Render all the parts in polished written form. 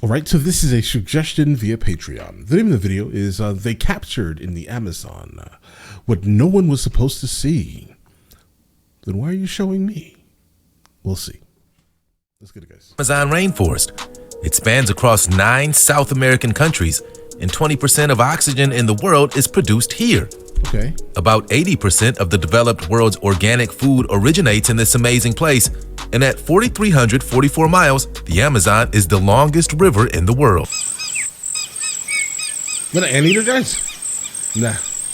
All right, so this is a suggestion via Patreon. The name of the video is They Captured in the Amazon What No One Was Supposed to See. Then why are you showing me? We'll see. Let's get it, guys. Amazon rainforest. It spans across 9 South American countries, and 20% of oxygen in the world is produced here. Okay. About 80% of the developed world's organic food originates in this amazing place, and at 4,344 miles, the Amazon is the longest river in the world. What, an anteater, guys? Nah.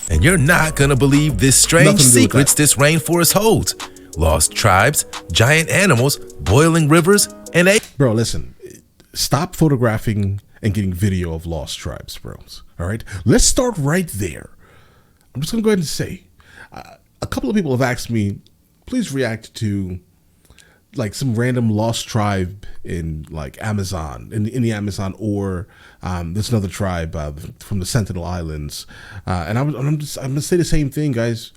And you're not gonna believe this strange secrets this rainforest holds. Lost tribes, giant animals, boiling rivers, and Bro, listen. Stop photographing and getting video of lost tribes, bros. All right? Let's start right there. I'm just going to go ahead and say, a couple of people have asked me, please react to like some random lost tribe in like Amazon, in the Amazon, or there's another tribe from the Sentinel Islands. And I'm going to say the same thing, guys.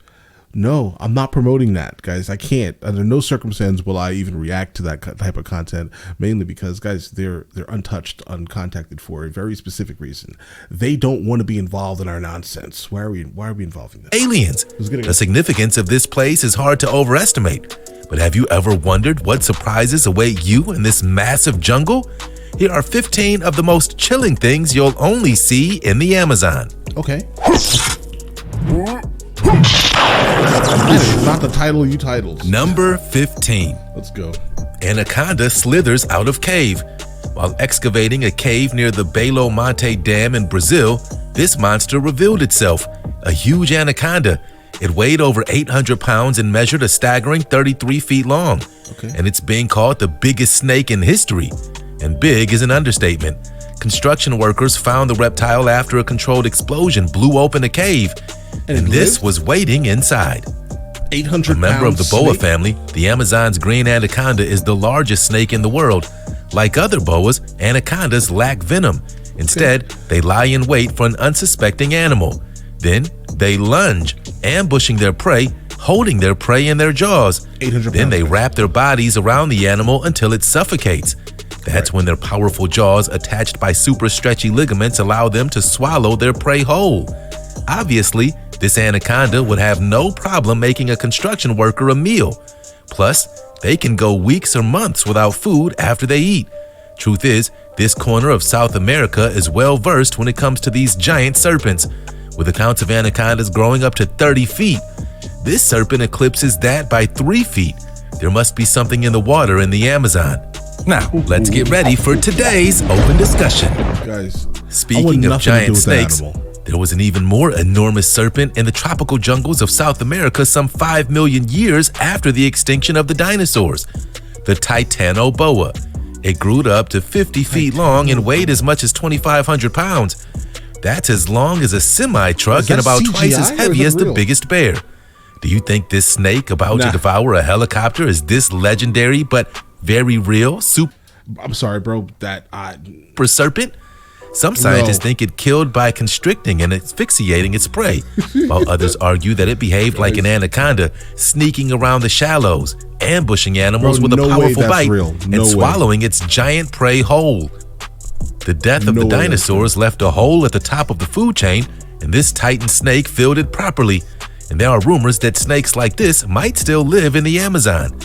No, I'm not promoting that, guys. I can't. Under no circumstance will I even react to that type of content, mainly because, guys, they're untouched, uncontacted for a very specific reason. They don't want to be involved in our nonsense. Why are we involving them? Aliens. The significance of this place is hard to overestimate. But have you ever wondered what surprises await you in this massive jungle? Here are 15 of the most chilling things you'll only see in the Amazon. Okay. That is not the title you titled. Number 15. Let's go. Anaconda slithers out of cave. While excavating a cave near the Belo Monte Dam in Brazil, this monster revealed itself, a huge anaconda. It weighed over 800 pounds and measured a staggering 33 feet long. Okay. And it's being called the biggest snake in history. And big is an understatement. Construction workers found the reptile after a controlled explosion blew open a cave. And this was waiting inside. 800 A member of the boa snake? family, the Amazon's green anaconda is the largest snake in the world. Like other boas, anacondas lack venom. Instead, they lie in wait for an unsuspecting animal. Then they lunge, ambushing their prey, holding their prey in their jaws. 800 Then they pounds. wrap their bodies around the animal until it suffocates. That's when their powerful jaws, attached by super stretchy ligaments, allow them to swallow their prey whole. Obviously, this anaconda would have no problem making a construction worker a meal. Plus, they can go weeks or months without food after they eat. Truth is, this corner of South America is well versed when it comes to these giant serpents, with accounts of anacondas growing up to 30 feet. This serpent eclipses that by 3 feet. There must be something in the water in the Amazon. Now, let's get ready for today's open discussion. Guys, Speaking of giant snakes, there was an even more enormous serpent in the tropical jungles of South America some 5 million years after the extinction of the dinosaurs, the Titanoboa. It grew up to 50 feet long and weighed as much as 2,500 pounds. That's as long as a semi-truck and about twice as heavy as the biggest bear. Do you think this snake about to devour a helicopter is this legendary but very real I'm sorry, bro. super serpent? Some scientists think it killed by constricting and asphyxiating its prey, while others argue that it behaved like an anaconda, sneaking around the shallows, ambushing animals with a powerful bite, and swallowing its giant prey whole. The death of the dinosaurs left a hole at the top of the food chain, and this titan snake filled it properly. And there are rumors that snakes like this might still live in the Amazon.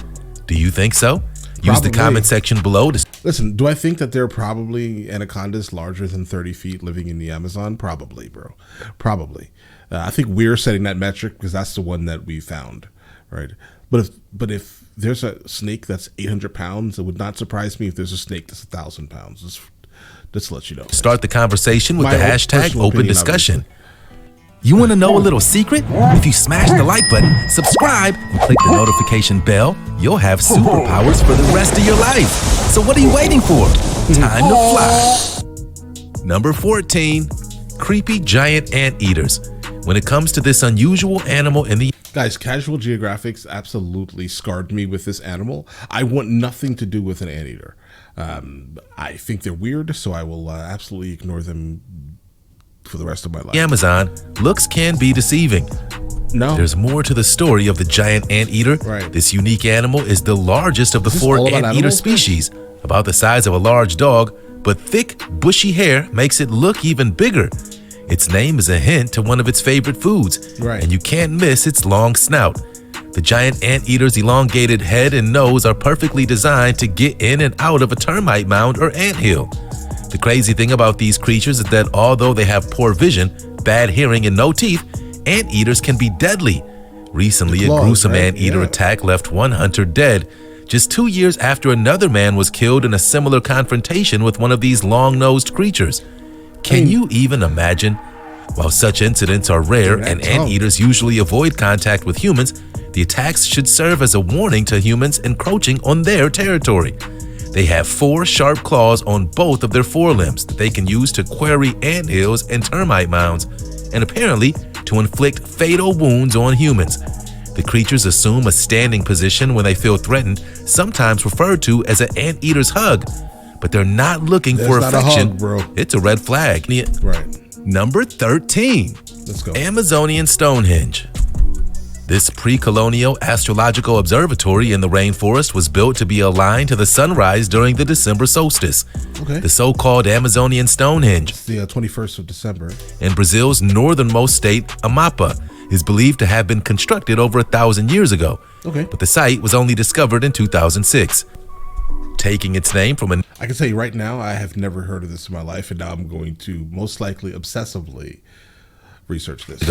Do you think so? Use the comment section below to... Listen, do I think that there are probably anacondas larger than 30 feet living in the Amazon? Probably, bro. Probably. I think we're setting that metric because that's the one that we found, right? But if there's a snake that's 800 pounds, it would not surprise me if there's a snake that's 1,000 pounds. Just to let you know. Start the conversation with the hashtag open discussion. You want to know a little secret? If you smash the like button, subscribe, and click the notification bell, you'll have superpowers for the rest of your life. So what are you waiting for? Time to fly. Number 14, creepy giant anteaters. When it comes to this unusual animal in the... Guys, Casual Geographics absolutely scarred me with this animal. I want nothing to do with an anteater. I think they're weird, so I will absolutely ignore them for the rest of my life. Amazon, looks can be deceiving. No. There's more to the story of the giant anteater. Right. This unique animal is the largest of the 4 anteater species, about the size of a large dog, but thick, bushy hair makes it look even bigger. Its name is a hint to one of its favorite foods, and you can't miss its long snout. The giant anteater's elongated head and nose are perfectly designed to get in and out of a termite mound or anthill. The crazy thing about these creatures is that although they have poor vision, bad hearing, and no teeth, anteaters can be deadly. Recently, a gruesome anteater attack left one hunter dead, just 2 years after another man was killed in a similar confrontation with one of these long-nosed creatures. Can you even imagine? While such incidents are rare and anteaters usually avoid contact with humans, the attacks should serve as a warning to humans encroaching on their territory. They have 4 sharp claws on both of their forelimbs that they can use to quarry anthills and termite mounds, and apparently to inflict fatal wounds on humans. The creatures assume a standing position when they feel threatened, sometimes referred to as an anteater's hug, but they're not looking for affection. It's a red flag. Number 13. Let's go. Amazonian Stonehenge. This pre-colonial astrological observatory in the rainforest was built to be aligned to the sunrise during the December solstice. The so-called Amazonian Stonehenge, it's the 21st of December, in Brazil's northernmost state, Amapá, is believed to have been constructed over 1,000 years ago. But the site was only discovered in 2006. Taking its name from an... I can tell you right now, I have never heard of this in my life, and now I'm going to most likely obsessively research this.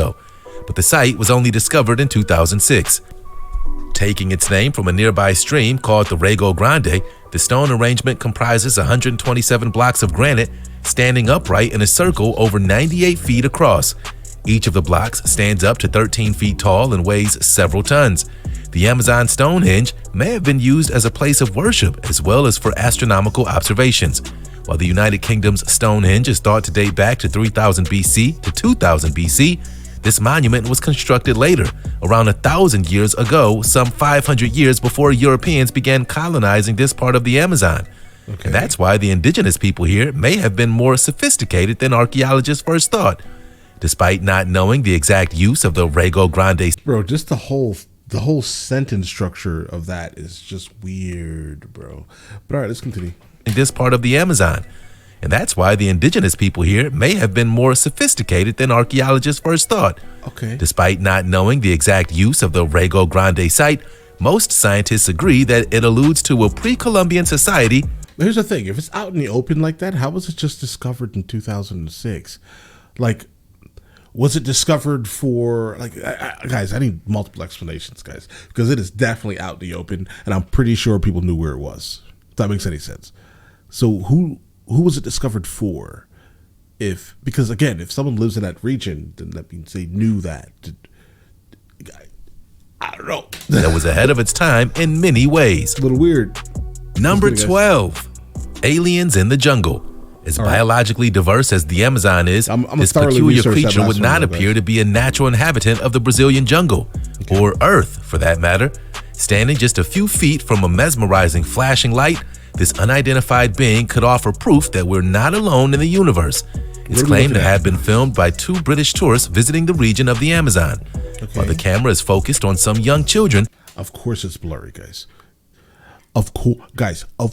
But the site was only discovered in 2006. Taking its name from a nearby stream called the Rego Grande, the stone arrangement comprises 127 blocks of granite standing upright in a circle over 98 feet across. Each of the blocks stands up to 13 feet tall and weighs several tons. The Amazon Stonehenge may have been used as a place of worship as well as for astronomical observations. While the United Kingdom's Stonehenge is thought to date back to 3000 BC to 2000 BC, this monument was constructed later, around 1,000 years ago, some 500 years before Europeans began colonizing this part of the Amazon. And that's why the indigenous people here may have been more sophisticated than archaeologists first thought. Despite not knowing the exact use of the Rego Grande. Bro, just the whole sentence structure of that is just weird, bro. But all right, let's continue. In this part of the Amazon. And that's why the indigenous people here may have been more sophisticated than archaeologists first thought. Despite not knowing the exact use of the Rego Grande site, most scientists agree that it alludes to a pre-Columbian society. But here's the thing, if it's out in the open like that, how was it just discovered in 2006? Like, was it discovered for, like, guys, I need multiple explanations, guys, because it is definitely out in the open, and I'm pretty sure people knew where it was, if that makes any sense. So who was it discovered for? Because again, if someone lives in that region, then that means they knew that. I don't know. That was ahead of its time in many ways. A little weird. Number 12, aliens in the jungle. As biologically diverse as the Amazon is, this peculiar creature would not appear to be a natural inhabitant of the Brazilian jungle, or Earth for that matter. Standing just a few feet from a mesmerizing flashing light, this unidentified being could offer proof that we're not alone in the universe. It's claimed to have been filmed by 2 British tourists visiting the region of the Amazon. While the camera is focused on some young children. Of course it's blurry, guys. Of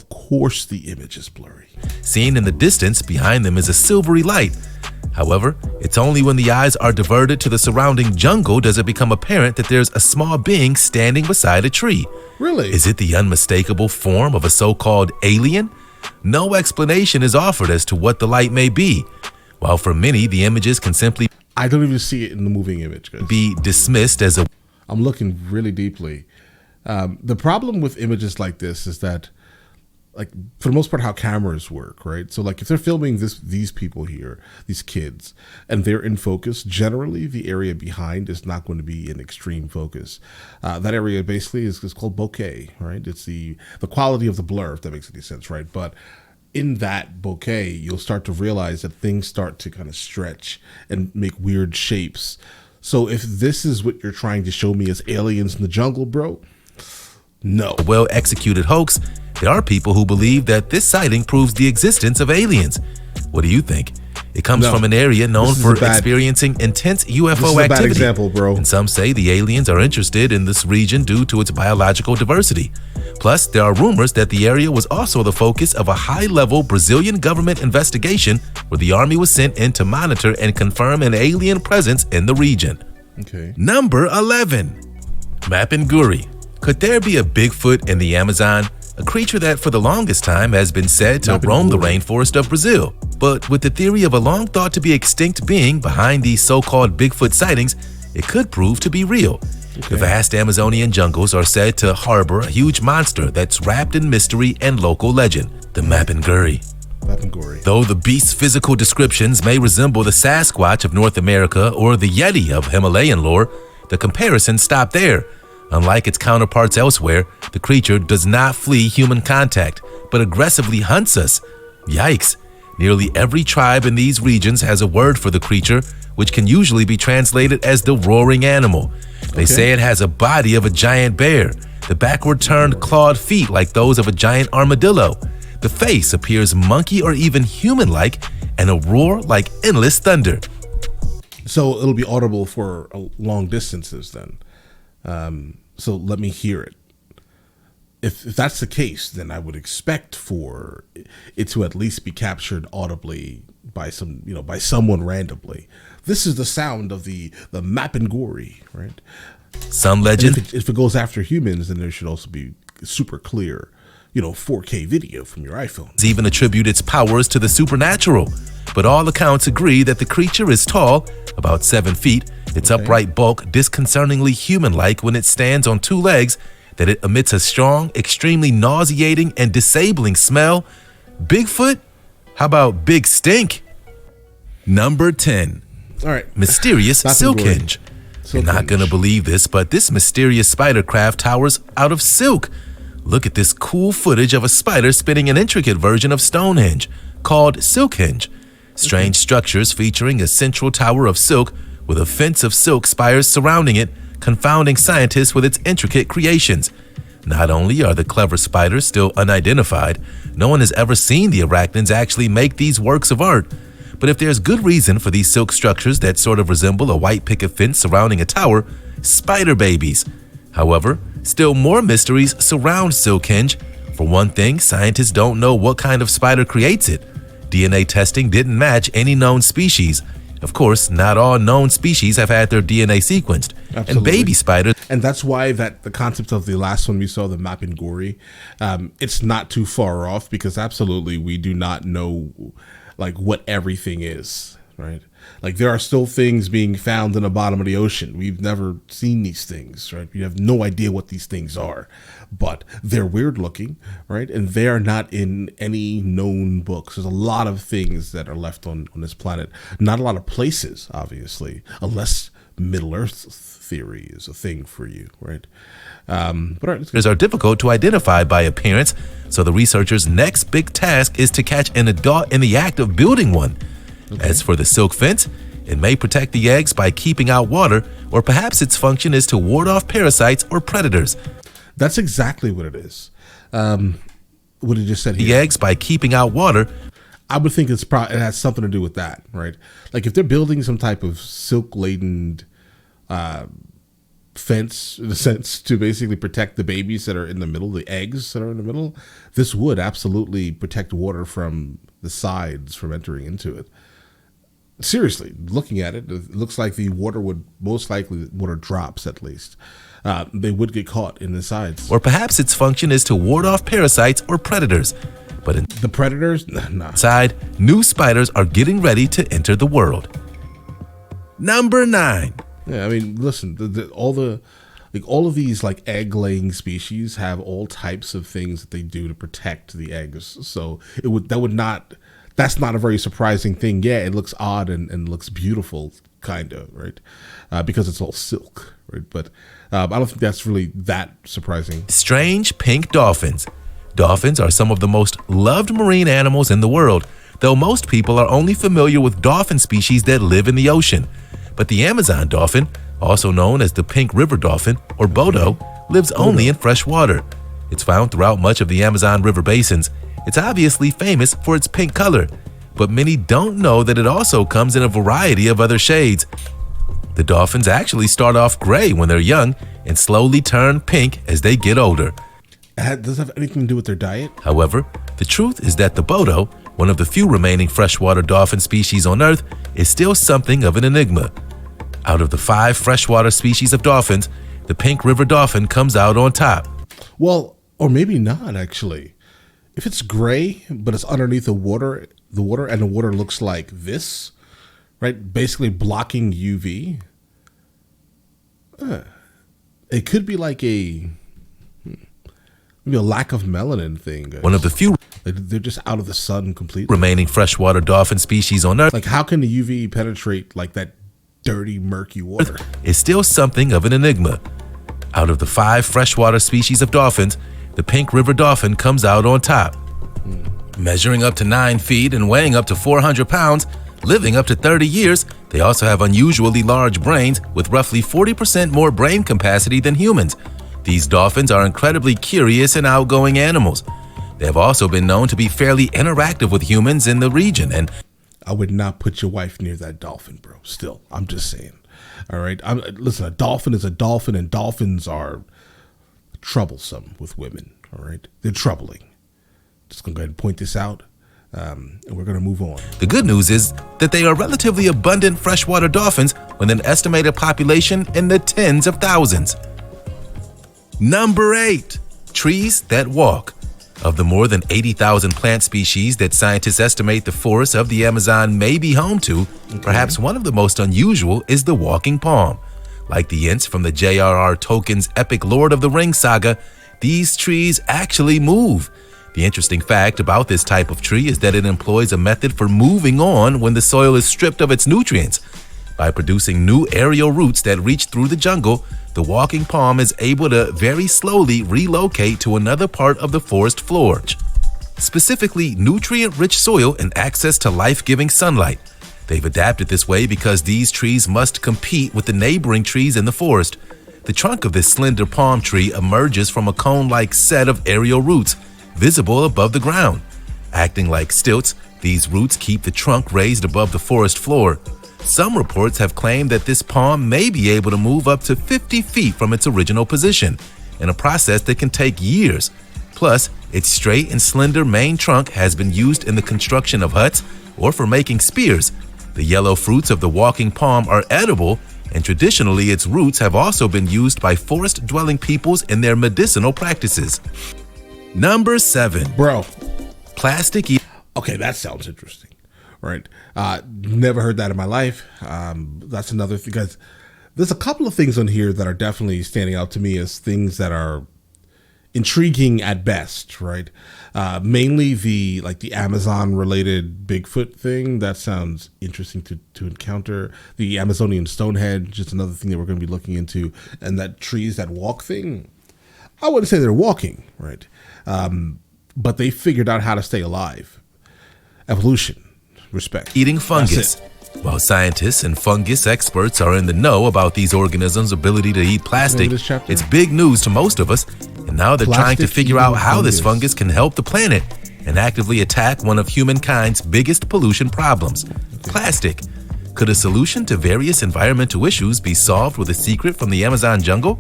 course the image is blurry. Seen in the distance, behind them is a silvery light. However, it's only when the eyes are diverted to the surrounding jungle does it become apparent that there's a small being standing beside a tree. Really? Is it the unmistakable form of a so-called alien? No explanation is offered as to what the light may be, while for many the images can simply I don't even see it in the moving image, guys. Be dismissed as a... I'm looking really deeply. The problem with images like this is that, like, for the most part, how cameras work, right? So, like, if they're filming these people here, these kids, and they're in focus, generally the area behind is not going to be in extreme focus. That area basically is called bokeh, right? It's the quality of the blur, if that makes any sense, right? But in that bokeh, you'll start to realize that things start to kind of stretch and make weird shapes. So if this is what you're trying to show me as aliens in the jungle, bro, no. A well-executed hoax, there are people who believe that this sighting proves the existence of aliens. What do you think? It comes from an area known for experiencing intense UFO activity. Bad example, bro. And some say the aliens are interested in this region due to its biological diversity. Plus, there are rumors that the area was also the focus of a high-level Brazilian government investigation where the army was sent in to monitor and confirm an alien presence in the region. Okay. Number 11. Guri. Could there be a Bigfoot in the Amazon? A creature that for the longest time has been said to roam the rainforest of Brazil. But with the theory of a long thought to be extinct being behind these so-called Bigfoot sightings, it could prove to be real. The vast Amazonian jungles are said to harbor a huge monster that's wrapped in mystery and local legend, the Guri. Though the beast's physical descriptions may resemble the Sasquatch of North America or the Yeti of Himalayan lore, the comparisons stop there. Unlike its counterparts elsewhere, the creature does not flee human contact, but aggressively hunts us. Yikes! Nearly every tribe in these regions has a word for the creature, which can usually be translated as the roaring animal. They say it has a body of a giant bear, the backward-turned clawed feet like those of a giant armadillo. The face appears monkey or even human-like, and a roar like endless thunder. So it'll be audible for long distances then. So let me hear it. If that's the case, then I would expect for it to at least be captured audibly by someone randomly. This is the sound of the Guri, right? Some legend. If it goes after humans, then there should also be super clear, 4K video from your iPhone. Even attribute its powers to the supernatural, but all accounts agree that the creature is tall, about 7 feet. Its upright bulk disconcertingly human-like when it stands on 2 legs, that it emits a strong, extremely nauseating and disabling smell. Bigfoot? How about Big Stink? Number 10. All right. Mysterious Silkhenge. You're not gonna believe this, but this mysterious spider craft towers out of silk. Look at this cool footage of a spider spinning an intricate version of Stonehenge called Silkhenge. Strange structures featuring a central tower of silk with a fence of silk spires surrounding it, confounding scientists with its intricate creations. Not only are the clever spiders still unidentified, no one has ever seen the arachnids actually make these works of art. But if there's good reason for these silk structures that sort of resemble a white picket fence surrounding a tower, spider babies. However, still more mysteries surround Silkhenge. For one thing, scientists don't know what kind of spider creates it. DNA testing didn't match any known species. Of course, not all known species have had their DNA sequenced. Absolutely. And baby spiders. And that's why that the concept of the last one we saw, the Guri, it's not too far off, because absolutely we do not know what everything is, right? There are still things being found in the bottom of the ocean. We've never seen these things, right? We have no idea what these things are, but they're weird looking, right? And they are not in any known books. There's a lot of things that are left on this planet. Not a lot of places, obviously, unless Middle Earth theory is a thing for you, right? But are difficult to identify by appearance, so the researchers' next big task is to catch an adult in the act of building one. As for the silk fence, it may protect the eggs by keeping out water, or perhaps its function is to ward off parasites or predators. That's exactly what it is. What it just said here. The eggs by keeping out water. I would think it has something to do with that, right? If they're building some type of silk-laden fence, in a sense, to basically protect the babies that are in the middle, the eggs that are in the middle, this would absolutely protect water from the sides from entering into it. Seriously, looking at it, it looks like the water would most likely, water drops at least, they would get caught in the sides. Or perhaps its function is to ward off parasites or predators. But the predators? Nah. Inside, new spiders are getting ready to enter the world. Number 9. Yeah, I mean, listen, all of these egg-laying species have all types of things that they do to protect the eggs. So that's not a very surprising thing. Yeah, it looks odd and looks beautiful, kind of, right? Because it's all silk, right? But I don't think that's really that surprising. Strange pink dolphins. Dolphins are some of the most loved marine animals in the world, though most people are only familiar with dolphin species that live in the ocean. But the Amazon dolphin, also known as the pink river dolphin or Bodo, lives only in fresh water. It's found throughout much of the Amazon River basins. It's obviously famous for its pink color, but many don't know that it also comes in a variety of other shades. The dolphins actually start off gray when they're young and slowly turn pink as they get older. Does it have anything to do with their diet? However, the truth is that the Bodo, one of the few remaining freshwater dolphin species on Earth, is still something of an enigma. Out of the 5 freshwater species of dolphins, the pink river dolphin comes out on top. Well, or maybe not, actually. If it's gray, but it's underneath the water, and the water looks like this, right? Basically blocking UV. It could be like maybe a lack of melanin thing. One of the few they're just out of the sun completely. remaining freshwater dolphin species on Earth, Like, how can the UV penetrate like that dirty, murky water? is still something of an enigma. Out of the 5 freshwater species of dolphins, the pink river dolphin comes out on top. Measuring up to 9 feet and weighing up to 400 pounds, living up to 30 years, they also have unusually large brains with roughly 40% more brain capacity than humans. These dolphins are incredibly curious and outgoing animals. They have also been known to be fairly interactive with humans in the region, and I would not put your wife near that dolphin, bro. Still, I'm just saying. All right. Listen, a dolphin is a dolphin, and dolphins are troublesome with women. All right. They're troubling. Just going to go ahead and point this out, and we're going to move on. the good news is that they are relatively abundant freshwater dolphins with an estimated population in the tens of thousands. Number 8, trees that walk. Of the more than 80,000 plant species that scientists estimate the forests of the Amazon may be home to, perhaps one of the most unusual is the walking palm. Like the Ents from the J.R.R. Tolkien's epic Lord of the Rings saga, these trees actually move. The interesting fact about this type of tree is that it employs a method for moving on when the soil is stripped of its nutrients. By producing new aerial roots that reach through the jungle, the walking palm is able to very slowly relocate to another part of the forest floor. Specifically, nutrient-rich soil and access to life-giving sunlight. They've adapted this way because these trees must compete with the neighboring trees in the forest. The trunk of this slender palm tree emerges from a cone-like set of aerial roots, visible above the ground. Acting like stilts, these roots keep the trunk raised above the forest floor. Some reports have claimed that this palm may be able to move up to 50 feet from its original position, in a process that can take years. Plus, its straight and slender main trunk has been used in the construction of huts or for making spears. The yellow fruits of the walking palm are edible, and traditionally its roots have also been used by forest-dwelling peoples in their medicinal practices. Number 7. Bro. Plasticy. Okay, that sounds interesting. Right. Never heard that in my life. That's another thing, because there's a couple of things on here that are definitely standing out to me as things that are intriguing at best, right? Mainly the Amazon related Bigfoot thing. That sounds interesting to encounter. The Amazonian Stonehenge is another thing that we're going to be looking into. And that trees that walk thing, I wouldn't say they're walking, right? But they figured out how to stay alive. Evolution. Respect. Eating fungus. While scientists and fungus experts are in the know about these organisms' ability to eat plastic, it's big news to most of us, and now they're trying to figure out how this fungus can help the planet and actively attack one of humankind's biggest pollution problems, plastic. Could a solution to various environmental issues be solved with a secret from the Amazon jungle?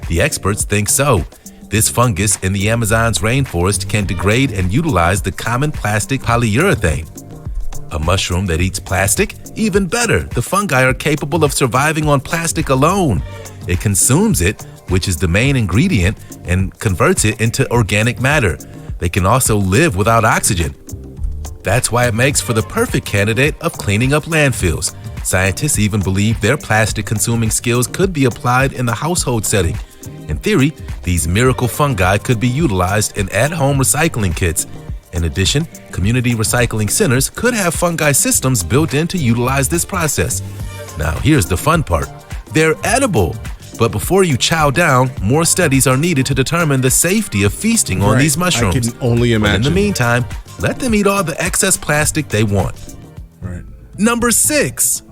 The experts think so. This fungus in the Amazon's rainforest can degrade and utilize the common plastic polyurethane. A mushroom that eats plastic? Even better, the fungi are capable of surviving on plastic alone. It consumes it, which is the main ingredient, and converts it into organic matter. They can also live without oxygen. That's why it makes for the perfect candidate of cleaning up landfills. Scientists even believe their plastic-consuming skills could be applied in the household setting. In theory, these miracle fungi could be utilized in at-home recycling kits. In addition, community recycling centers could have fungi systems built in to utilize this process. Now, here's the fun part. They're edible. But before you chow down, more studies are needed to determine the safety of feasting on these mushrooms. I can only imagine. But in the meantime, let them eat all the excess plastic they want. Right. Number 6.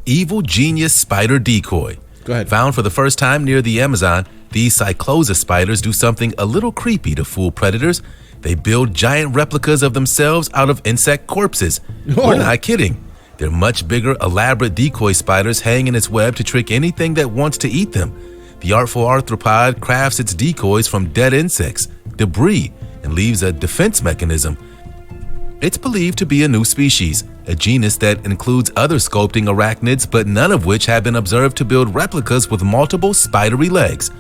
Evil genius spider decoy. Go ahead. Found for the first time near the Amazon, these cyclosa spiders do something a little creepy to fool predators. They build giant replicas of themselves out of insect corpses. We're not kidding. They're much bigger, elaborate decoy spiders hang in its web to trick anything that wants to eat them. The artful arthropod crafts its decoys from dead insects, debris and leaves a defense mechanism. It's believed to be a new species, a genus that includes other sculpting arachnids, but none of which have been observed to build replicas with multiple spidery legs.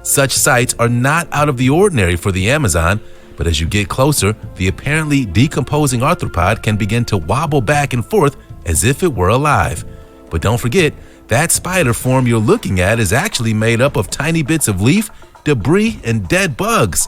Such sights are not out of the ordinary for the Amazon, but as you get closer, the apparently decomposing arthropod can begin to wobble back and forth as if it were alive. But don't forget, that spider form you're looking at is actually made up of tiny bits of leaf, debris, and dead bugs.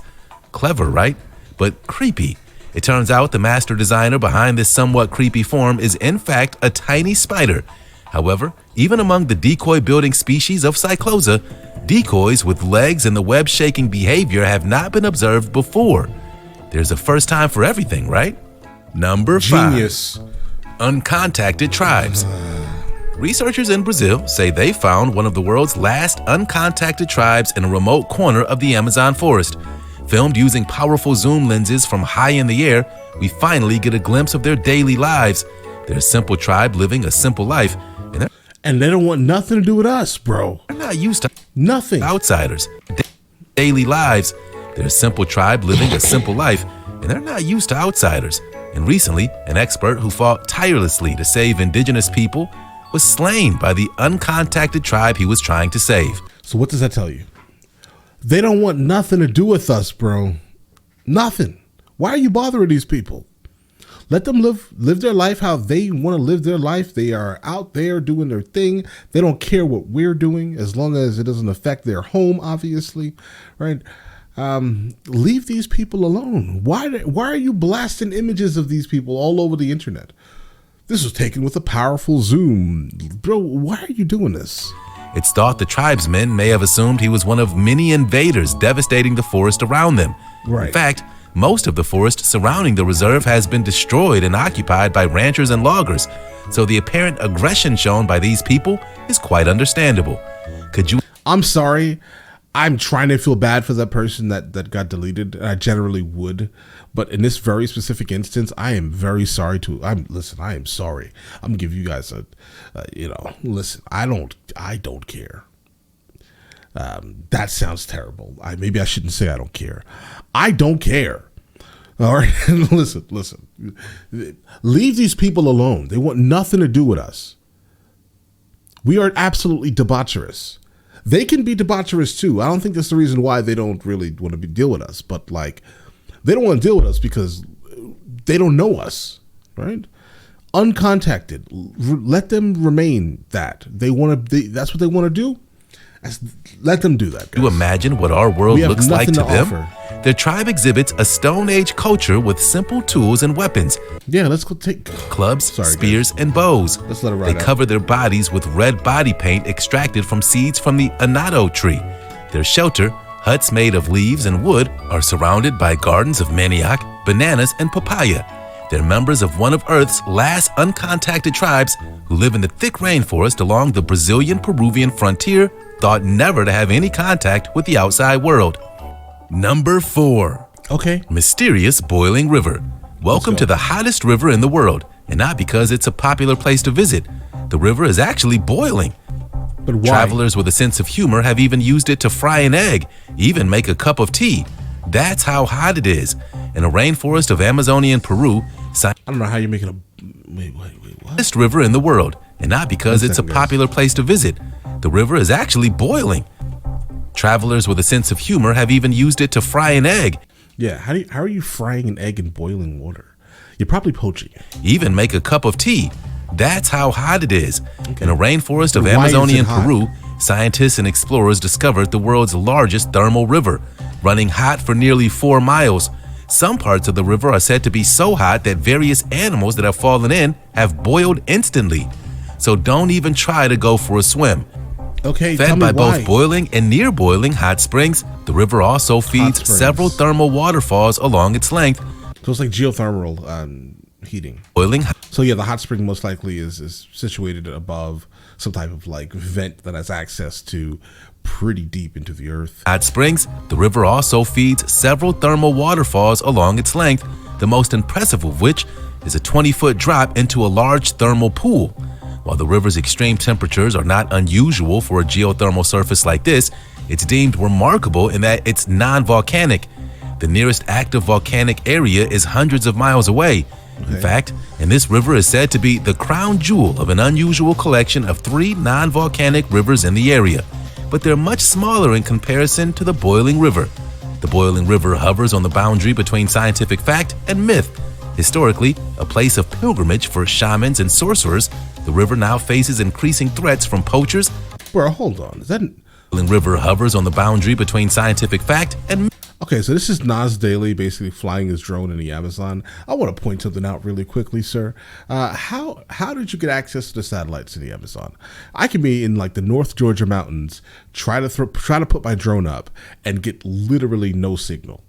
Clever, right? But creepy. It turns out the master designer behind this somewhat creepy form is in fact a tiny spider. However, even among the decoy building species of Cyclosa, decoys with legs and the web-shaking behavior have not been observed before. There's a first time for everything, right? Number 5. Genius. Uncontacted tribes. Researchers in Brazil say they found one of the world's last uncontacted tribes in a remote corner of the Amazon forest. Filmed using powerful zoom lenses from high in the air, we finally get a glimpse of their daily lives. They're a simple tribe living a simple life, and they don't want nothing to do with us, bro. They're not used to nothing. Outsiders. Daily lives. They're a simple tribe living a simple life, and they're not used to outsiders. And recently, an expert who fought tirelessly to save indigenous people was slain by the uncontacted tribe he was trying to save. So what does that tell you? They don't want nothing to do with us, bro. Nothing. Why are you bothering these people? Let them live their life how they want to live their life. They are out there doing their thing. They don't care what we're doing as long as it doesn't affect their home, obviously, right? Leave these people alone. Why are you blasting images of these people all over the internet? This was taken with a powerful zoom. Bro, why are you doing this? It's thought the tribesmen may have assumed he was one of many invaders devastating the forest around them. Right. In fact, most of the forest surrounding the reserve has been destroyed and occupied by ranchers and loggers, so the apparent aggression shown by these people is quite understandable. I'm sorry. I'm trying to feel bad for that person that got deleted. I generally would, but in this very specific instance, I am very sorry I am sorry. I'm gonna give you guys listen. I don't care. That sounds terrible. Maybe I shouldn't say I don't care. I don't care. All right, listen. Leave these people alone. They want nothing to do with us. We are absolutely debaucherous. They can be debaucherous too. I don't think that's the reason why they don't really want to deal with us. But they don't want to deal with us because they don't know us, right? Uncontacted. Let them remain that. That's what they want to do. Let them do that, guys. You imagine what our world looks like to them? Offer. Their tribe exhibits a Stone Age culture with simple tools and weapons. Yeah, let's go take clubs, spears, and bows. Let's let it ride. They cover their bodies with red body paint extracted from seeds from the Anaconda tree. Their shelter, huts made of leaves and wood, are surrounded by gardens of manioc, bananas, and papaya. They're members of one of Earth's last uncontacted tribes who live in the thick rainforest along the Brazilian-Peruvian frontier, thought never to have any contact with the outside world. Number 4. Okay. Mysterious boiling river. Welcome to the hottest river in the world, and not because it's a popular place to visit. The river is actually boiling. But why? Travelers with a sense of humor have even used it to fry an egg, even make a cup of tea. That's how hot it is. In a rainforest of Amazonian Peru, I don't know how you're making a... Wait, what? Hottest river in the world, and not because it's a popular place to visit. The river is actually boiling. Travelers with a sense of humor have even used it to fry an egg. Yeah, how are you frying an egg in boiling water? You're probably poaching it. Even make a cup of tea. That's how hot it is. Okay. In a rainforest of Amazonian Peru, scientists and explorers discovered the world's largest thermal river, running hot for nearly 4 miles. Some parts of the river are said to be so hot that various animals that have fallen in have boiled instantly. So don't even try to go for a swim. Okay, fed by both boiling and near boiling hot springs, the river also feeds several thermal waterfalls along its length. So it's like geothermal heating. Boiling. So yeah, the hot spring most likely is situated above some type of vent that has access to pretty deep into the earth. Hot springs, the river also feeds several thermal waterfalls along its length, the most impressive of which is a 20-foot drop into a large thermal pool. While the river's extreme temperatures are not unusual for a geothermal surface like this, it's deemed remarkable in that it's non-volcanic. The nearest active volcanic area is hundreds of miles away. In fact, and this river is said to be the crown jewel of an unusual collection of 3 non-volcanic rivers in the area, but they're much smaller in comparison to the Boiling River. The Boiling River hovers on the boundary between scientific fact and myth. Historically, a place of pilgrimage for shamans and sorcerers, the river now faces increasing threats from poachers. Bro, hold on. Is that... Boiling River hovers on the boundary between scientific fact and myth. Okay, so this is Nas Daily basically flying his drone in the Amazon. I want to point something out really quickly, sir. How did you get access to the satellites in the Amazon? I can be in like the North Georgia mountains, try to put my drone up and get literally no signal.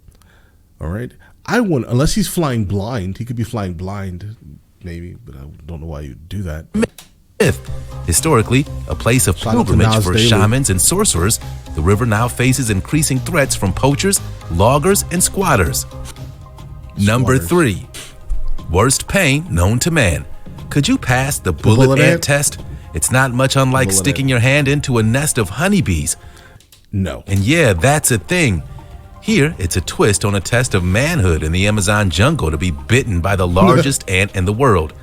All right, unless he's flying blind, he could be flying blind, maybe, but I don't know why you'd do that. Myth. Historically, a place of pilgrimage for shamans and sorcerers, the river now faces increasing threats from poachers, loggers, and squatters. Number 3. Worst pain known to man. Could you pass the bullet ant test? It's not much unlike sticking your hand into a nest of honeybees. No. And yeah, that's a thing. Here, it's a twist on a test of manhood in the Amazon jungle to be bitten by the largest ant in the world.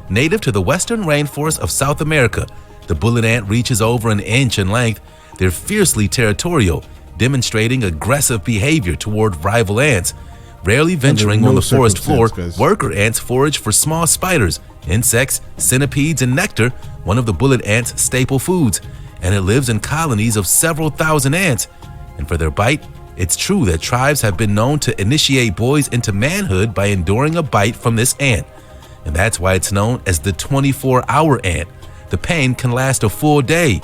Native to the western rainforest of South America, the bullet ant reaches over an inch in length. They're fiercely territorial, demonstrating aggressive behavior toward rival ants. Rarely venturing on the forest floor, worker ants forage for small spiders, insects, centipedes, and nectar, one of the bullet ant's staple foods, and it lives in colonies of several thousand ants. And for their bite, it's true that tribes have been known to initiate boys into manhood by enduring a bite from this ant. And that's why it's known as the 24-hour ant. The pain can last a full day,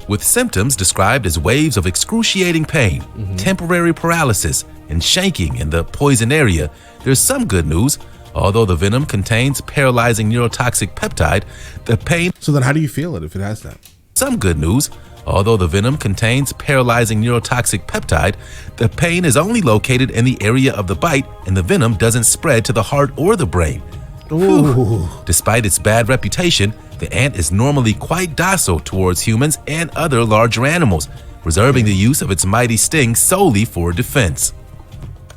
with symptoms described as waves of excruciating pain, temporary paralysis, and shaking in the poison area. There's some good news. Although the venom contains paralyzing neurotoxic peptide, the pain... So then how do you feel it if it has that? Some good news. Although the venom contains paralyzing neurotoxic peptide, the pain is only located in the area of the bite, and the venom doesn't spread to the heart or the brain. Despite its bad reputation, the ant is normally quite docile towards humans and other larger animals, reserving the use of its mighty sting solely for defense.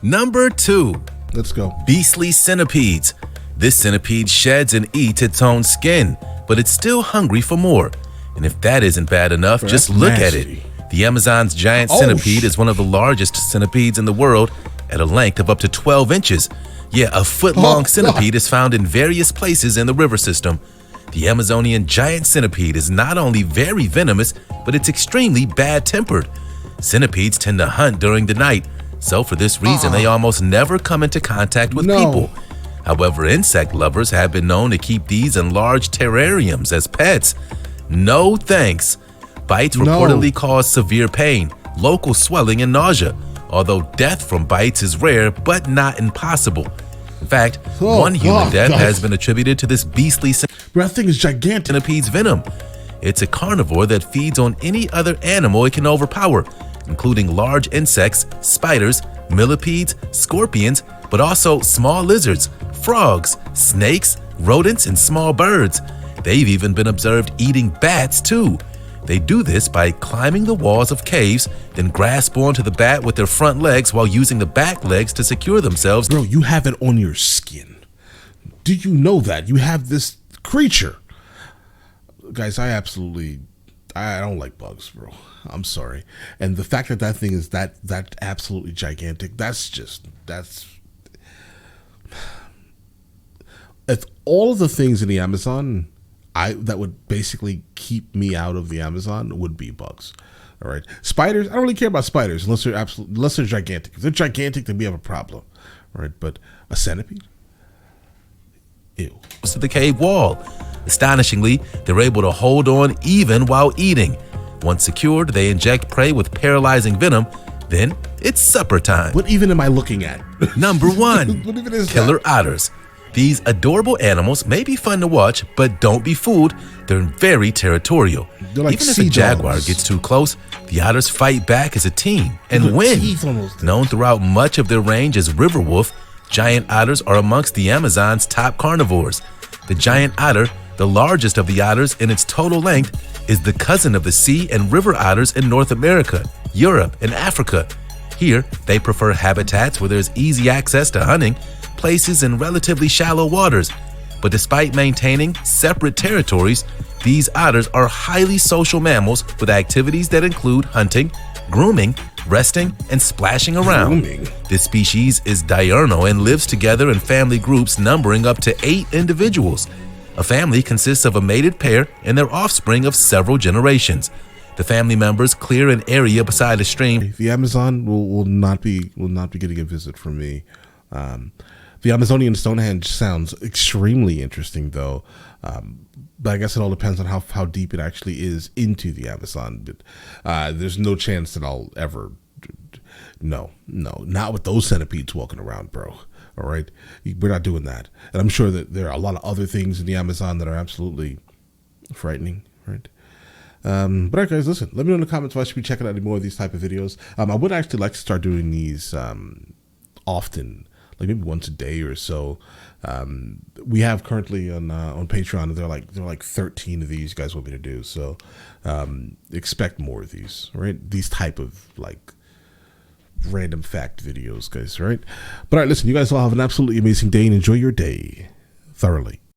Number 2. Let's go. Beastly centipedes. This centipede sheds and eats its own skin, but it's still hungry for more. And if that isn't bad enough, just look at it. The Amazon's giant centipede is one of the largest centipedes in the world at a length of up to 12 inches. Yeah, a foot-long centipede is found in various places in the river system. The Amazonian giant centipede is not only very venomous, but it's extremely bad-tempered. Centipedes tend to hunt during the night, so for this reason, they almost never come into contact with people. However, insect lovers have been known to keep these in large terrariums as pets. No thanks. Bites reportedly cause severe pain, local swelling, and nausea, although death from bites is rare but not impossible. In fact, one human death has been attributed to this beastly centipede's venom. It's a carnivore that feeds on any other animal it can overpower, including large insects, spiders, millipedes, scorpions, but also small lizards, frogs, snakes, rodents, and small birds. They've even been observed eating bats too. They do this by climbing the walls of caves, then grasp onto the bat with their front legs while using the back legs to secure themselves. Bro, you have it on your skin. Do you know that? You have this creature. Guys, I don't like bugs, bro. I'm sorry. And the fact that that thing is that absolutely gigantic, it's all of the things in the Amazon that would basically keep me out of the Amazon would be bugs. All right, spiders. I don't really care about spiders unless they're gigantic. If they're gigantic, then we have a problem. All right, but a centipede, ew. To the cave wall. Astonishingly, they're able to hold on even while eating. Once secured, they inject prey with paralyzing venom. Then it's supper time. What even am I looking at? Number 1, What even is killer that? otters. These adorable animals may be fun to watch, but don't be fooled. They're very territorial. They're like Even if a jaguar gets too close, the otters fight back as a team and win. Known throughout much of their range as river wolf, giant otters are amongst the Amazon's top carnivores. The giant otter, the largest of the otters in its total length, is the cousin of the sea and river otters in North America, Europe, and Africa. Here, they prefer habitats where there's easy access to hunting, places in relatively shallow waters. But despite maintaining separate territories, these otters are highly social mammals with activities that include hunting, grooming, resting, and splashing around. This species is diurnal and lives together in family groups numbering up to 8 individuals. A family consists of a mated pair and their offspring of several generations. The family members clear an area beside a stream. The Amazon will not be getting a visit from me. The Amazonian Stonehenge sounds extremely interesting, though. But I guess it all depends on how deep it actually is into the Amazon. But there's no chance that I'll ever. No, not with those centipedes walking around, bro. All right, we're not doing that. And I'm sure that there are a lot of other things in the Amazon that are absolutely frightening, right? But all right, guys, listen. Let me know in the comments if I should be checking out any more of these type of videos. I would actually like to start doing these often, like maybe once a day or so. We have currently on Patreon, there are like 13 of these you guys want me to do. So expect more of these, right? These type of like random fact videos, guys, right? But all right, listen, you guys all have an absolutely amazing day and enjoy your day thoroughly.